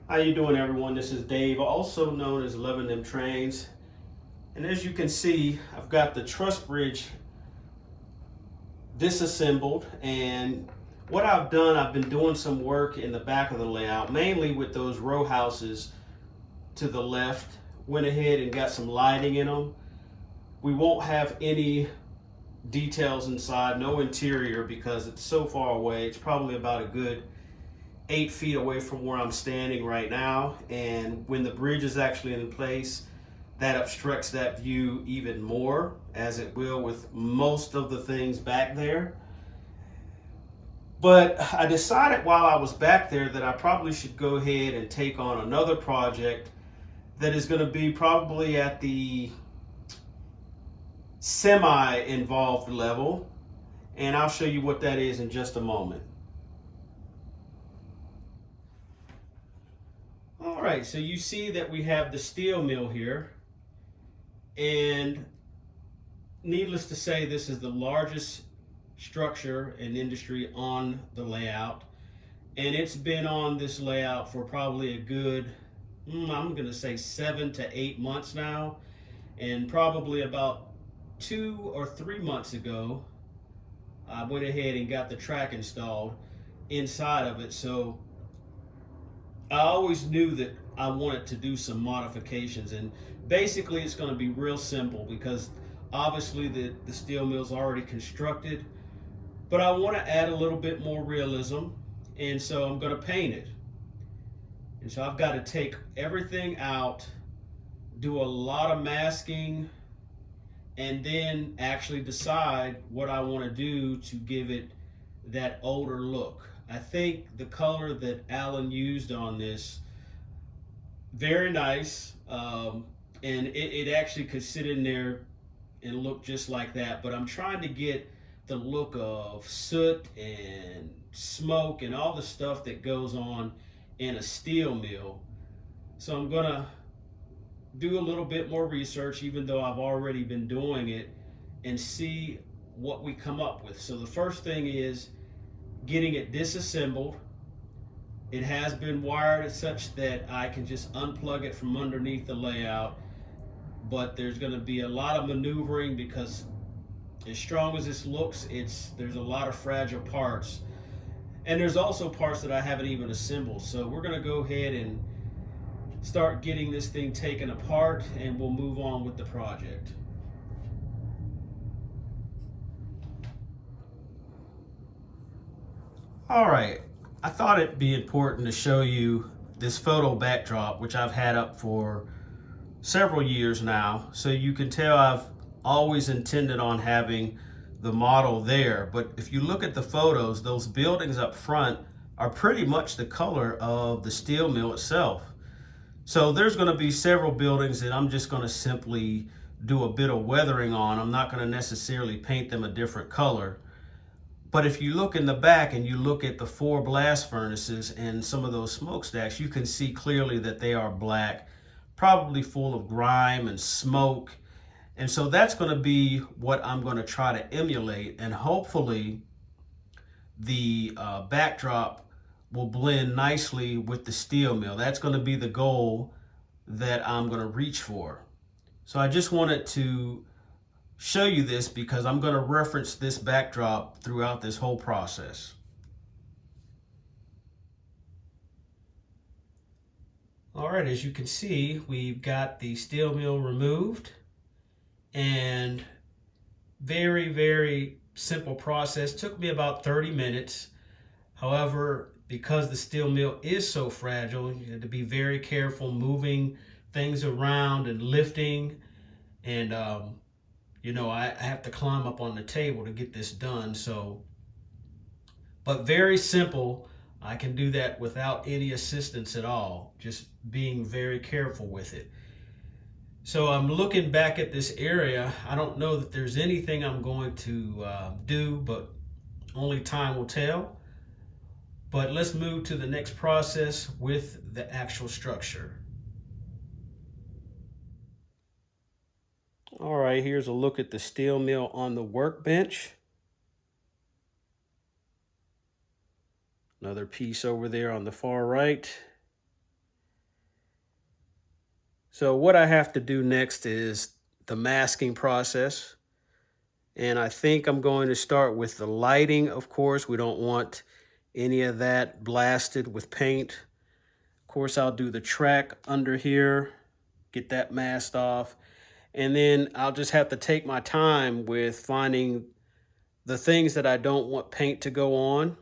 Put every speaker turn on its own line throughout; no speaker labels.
How you doing, everyone? This is Dave, also known as Luvindemtrains. And as you can see, I've got the truss bridge disassembled. And what I've done, I've been doing some work in the back of the layout, mainly with those row houses to the left. Went ahead and got some lighting in them. We won't have any details inside, no interior, because it's so far away. It's probably about a good 8 feet away from where I'm standing right now. And when the bridge is actually in place, that obstructs that view even more, as it will with most of the things back there. But I decided while I was back there that I probably should go ahead and take on another project that is going to be probably at the semi-involved level. And I'll show you what that is in just a moment. All right, so you see that we have the steel mill here. And needless to say, this is the largest structure in industry on the layout. And it's been on this layout for probably a good, I'm going to say 7 to 8 months now. And probably about 2 or 3 months ago, I went ahead and got the track installed inside of it. So I always knew that I wanted to do some modifications, and basically it's going to be real simple because obviously the steel mill's already constructed, but I want to add a little bit more realism, and so I'm going to paint it. And so I've got to take everything out, do a lot of masking, and then actually decide what I want to do to give it that older look. I think the color that Alan used on this, very nice, and it actually could sit in there and look just like that. But I'm trying to get the look of soot and smoke and all the stuff that goes on in a steel mill. So I'm gonna do a little bit more research, even though I've already been doing it, and see what we come up with. So the first thing is getting it disassembled. It has been wired such that I can just unplug it from underneath the layout, but there's going to be a lot of maneuvering because as strong as this looks, there's a lot of fragile parts, and there's also parts that I haven't even assembled. So we're going to go ahead and start getting this thing taken apart, and we'll move on with the project. All right, I thought it'd be important to show you this photo backdrop, which I've had up for several years now. So you can tell I've always intended on having the model there. But if you look at the photos, those buildings up front are pretty much the color of the steel mill itself. So there's going to be several buildings that I'm just going to simply do a bit of weathering on. I'm not going to necessarily paint them a different color. But if you look in the back and you look at the 4 blast furnaces and some of those smokestacks, you can see clearly that they are black, probably full of grime and smoke. And so that's going to be what I'm going to try to emulate. And hopefully the backdrop will blend nicely with the steel mill. That's going to be the goal that I'm going to reach for. So I just wanted to show you this because I'm going to reference this backdrop throughout this whole process. All right, as you can see, we've got the steel mill removed, and very, very simple process. Took me about 30 minutes. However, because the steel mill is so fragile, you have to be very careful moving things around and lifting, and I have to climb up on the table to get this done. So, but very simple. I can do that without any assistance at all, just being very careful with it. So I'm looking back at this area. I don't know that there's anything I'm going to do, but only time will tell. But let's move to the next process with the actual structure. All right, here's a look at the steel mill on the workbench. Another piece over there on the far right. So what I have to do next is the masking process. And I think I'm going to start with the lighting, of course. We don't want any of that blasted with paint. Of course, I'll do the track under here, get that masked off. And then I'll just have to take my time with finding the things that I don't want paint to go on.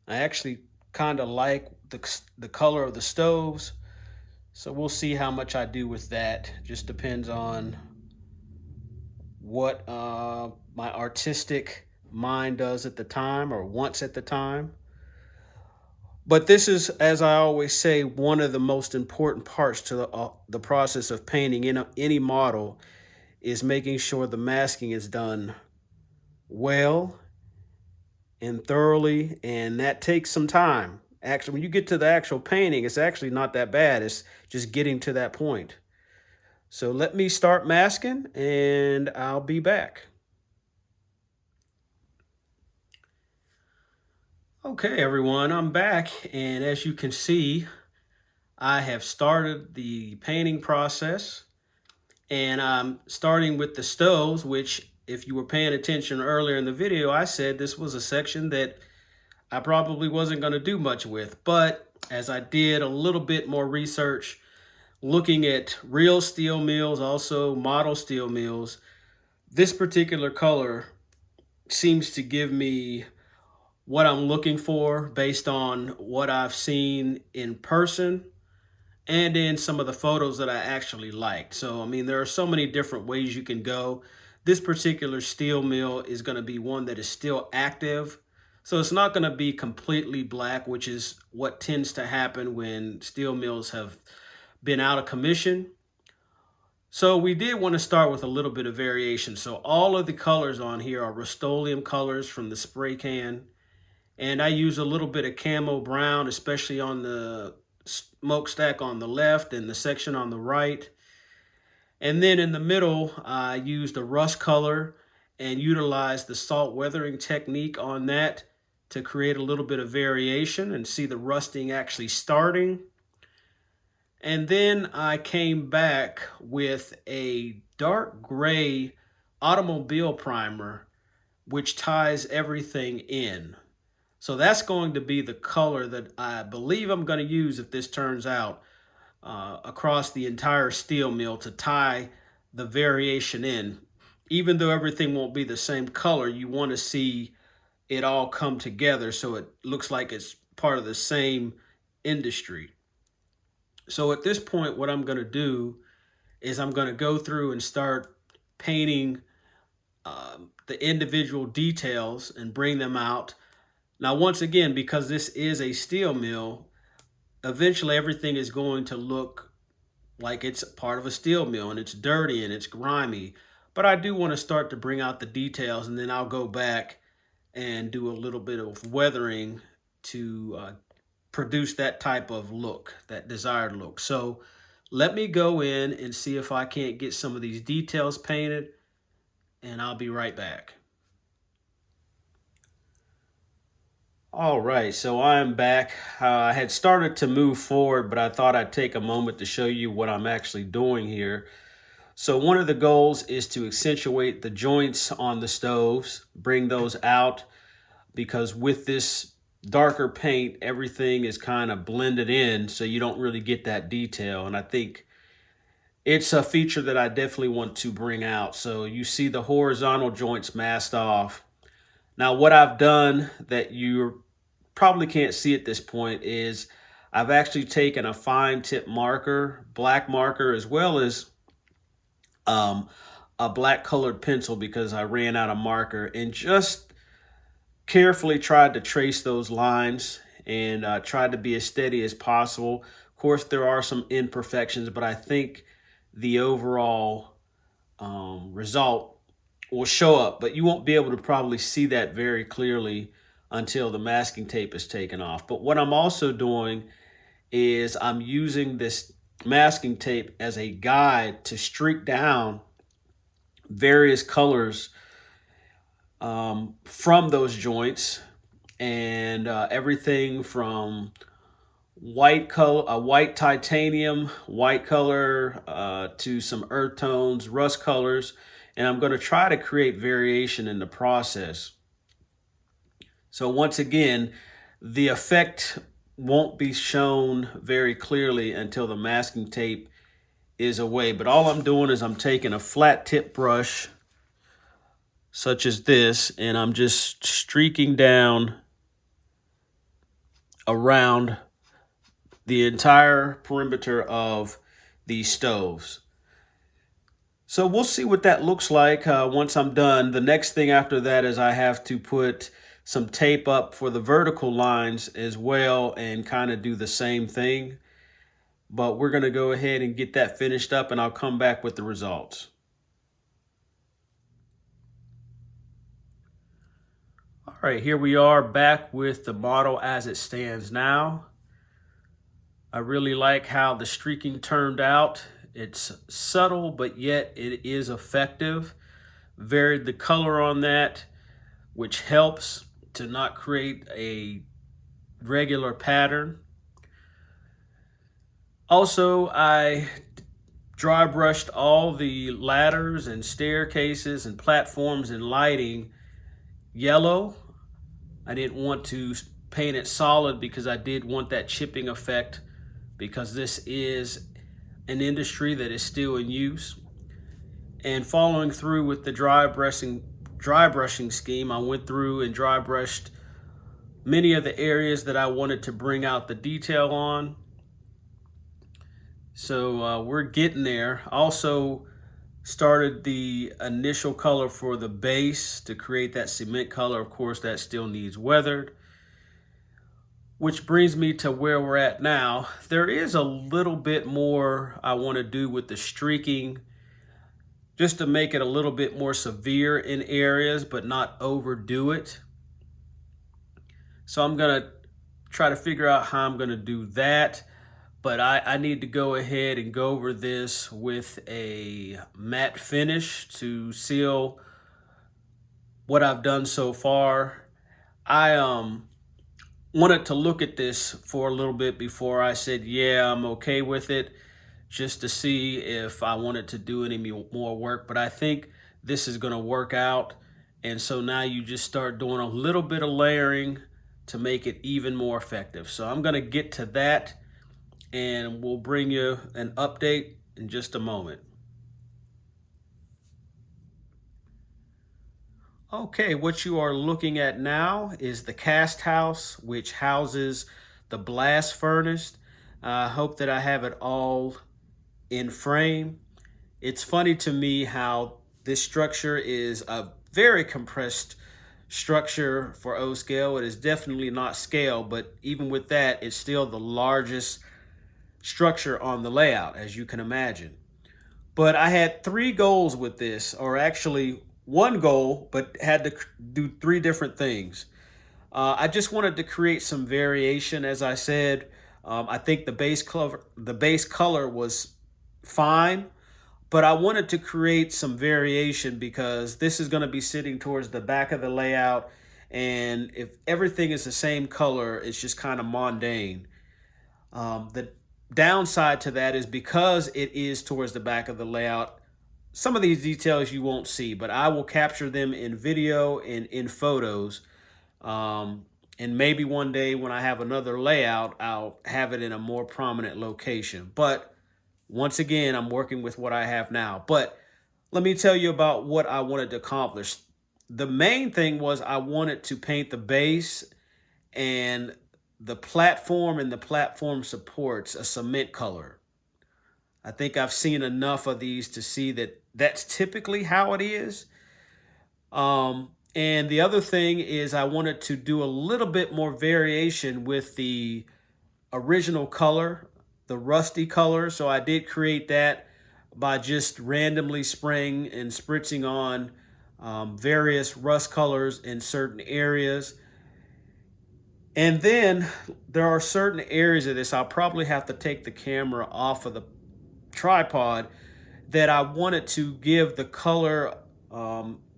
I actually kind of like the color of the stoves. So we'll see how much I do with that. Just depends on what my artistic mind does at the time or wants at the time. But this is, as I always say, one of the most important parts to the process of painting in any model is making sure the masking is done well and thoroughly, and that takes some time. Actually, when you get to the actual painting, it's actually not that bad. It's just getting to that point. So let me start masking and I'll be back. Okay, everyone, I'm back. And as you can see, I have started the painting process. And I'm starting with the stoves, which if you were paying attention earlier in the video, I said this was a section that I probably wasn't going to do much with. But as I did a little bit more research, looking at real steel mills, also model steel mills, this particular color seems to give me what I'm looking for based on what I've seen in person and in some of the photos that I actually liked. So, I mean, there are so many different ways you can go. This particular steel mill is going to be one that is still active. So it's not going to be completely black, which is what tends to happen when steel mills have been out of commission. So we did want to start with a little bit of variation. So all of the colors on here are Rust-Oleum colors from the spray can. And I use a little bit of camo brown, especially on the smokestack on the left and the section on the right. And then in the middle, I used a rust color and utilized the salt weathering technique on that to create a little bit of variation and see the rusting actually starting. And then I came back with a dark gray automobile primer, which ties everything in. So that's going to be the color that I believe I'm going to use if this turns out across the entire steel mill to tie the variation in. Even though everything won't be the same color, you want to see it all come together so it looks like it's part of the same industry. So at this point, what I'm going to do is I'm going to go through and start painting the individual details and bring them out. Now, once again, because this is a steel mill, eventually everything is going to look like it's part of a steel mill and it's dirty and it's grimy. But I do want to start to bring out the details, and then I'll go back and do a little bit of weathering to produce that type of look, that desired look. So let me go in and see if I can't get some of these details painted, and I'll be right back. All right, so I'm back. I had started to move forward, but I thought I'd take a moment to show you what I'm actually doing here. So one of the goals is to accentuate the joints on the stoves, bring those out, because with this darker paint, everything is kind of blended in, so you don't really get that detail. And I think it's a feature that I definitely want to bring out. So you see the horizontal joints masked off. Now, what I've done that you probably can't see at this point is I've actually taken a fine tip marker, black marker, as well as a black colored pencil because I ran out of marker, and just carefully tried to trace those lines and tried to be as steady as possible. Of course, there are some imperfections, but I think the overall result will show up, but you won't be able to probably see that very clearly until the masking tape is taken off. But what I'm also doing is I'm using this masking tape as a guide to streak down various colors from those joints, and everything from white color, a white titanium, white color to some earth tones, rust colors, and I'm going to try to create variation in the process. So once again, the effect won't be shown very clearly until the masking tape is away. But all I'm doing is I'm taking a flat tip brush such as this, and I'm just streaking down around the entire perimeter of these stoves. So we'll see what that looks like once I'm done. The next thing after that is I have to put some tape up for the vertical lines as well and kind of do the same thing. But we're going to go ahead and get that finished up, and I'll come back with the results. All right, here we are back with the model as it stands now. I really like how the streaking turned out. It's subtle, but yet it is effective. Varied the color on that, which helps to not create a regular pattern. Also, I dry brushed all the ladders and staircases and platforms and lighting yellow. I didn't want to paint it solid because I did want that chipping effect, because this is an industry that is still in use. And following through with the dry brushing scheme, I went through and dry brushed many of the areas that I wanted to bring out the detail on. So we're getting there. Also started the initial color for the base to create that cement color. Of course, that still needs weathered. Which brings me to where we're at now. There is a little bit more I want to do with the streaking, just to make it a little bit more severe in areas, but not overdo it. So I'm going to try to figure out how I'm going to do that. But I need to go ahead and go over this with a matte finish to seal what I've done so far. I wanted to look at this for a little bit before I said, yeah, I'm okay with it, just to see if I wanted to do any more work. But I think this is going to work out. And so now you just start doing a little bit of layering to make it even more effective. So I'm going to get to that, and we'll bring you an update in just a moment. Okay, what you are looking at now is the cast house, which houses the blast furnace. I hope that I have it all in frame. It's funny to me how this structure is a very compressed structure for O scale. It is definitely not scale, but even with that, it's still the largest structure on the layout, as you can imagine. But I had 3 goals with this, or actually 1 goal, but had to do 3 different things. I just wanted to create some variation, as I said. I think the base color was fine, but I wanted to create some variation because this is going to be sitting towards the back of the layout, and if everything is the same color, it's just kind of mundane. The downside to that is because it is towards the back of the layout, some of these details you won't see, but I will capture them in video and in photos. And maybe one day when I have another layout, I'll have it in a more prominent location. But once again, I'm working with what I have now. But let me tell you about what I wanted to accomplish. The main thing was I wanted to paint the base and the platform and the platform supports a cement color. I think I've seen enough of these to see that that's typically how it is. And the other thing is I wanted to do a little bit more variation with the original color, the rusty color. So I did create that by just randomly spraying and spritzing on various rust colors in certain areas. And then there are certain areas of this, I'll probably have to take the camera off of the tripod, that I wanted to give the color.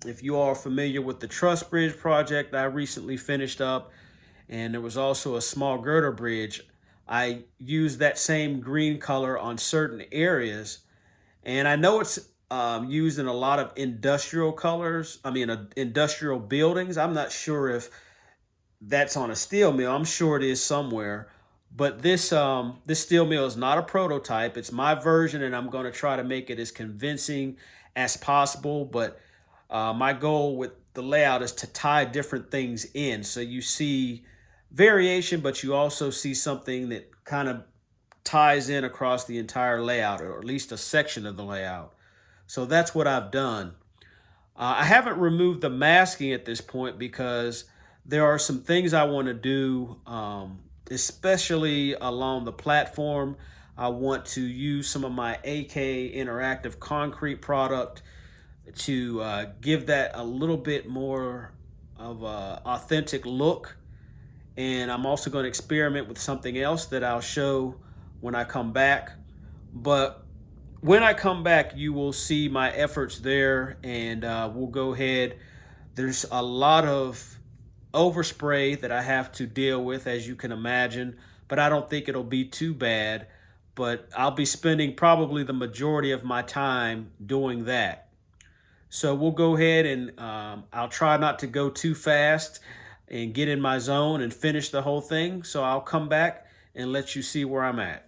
If you are familiar with the truss bridge project I recently finished up, and there was also a small girder bridge, I use that same green color on certain areas. And I know it's used in a lot of industrial colors. I mean, industrial buildings. I'm not sure if that's on a steel mill. I'm sure it is somewhere. But this steel mill is not a prototype. It's my version, and I'm going to try to make it as convincing as possible. But my goal with the layout is to tie different things in, so you see variation, but you also see something that kind of ties in across the entire layout, or at least a section of the layout. So that's what I've done. I haven't removed the masking at this point because there are some things I want to do, especially along the platform. I want to use some of my AK interactive concrete product to give that a little bit more of a authentic look. And I'm also going to experiment with something else that I'll show when I come back. But when I come back, you will see my efforts there, and we'll go ahead. There's a lot of overspray that I have to deal with, as you can imagine, but I don't think it'll be too bad. But I'll be spending probably the majority of my time doing that. So we'll go ahead, and I'll try not to go too fast and get in my zone and finish the whole thing. So I'll come back and let you see where I'm at.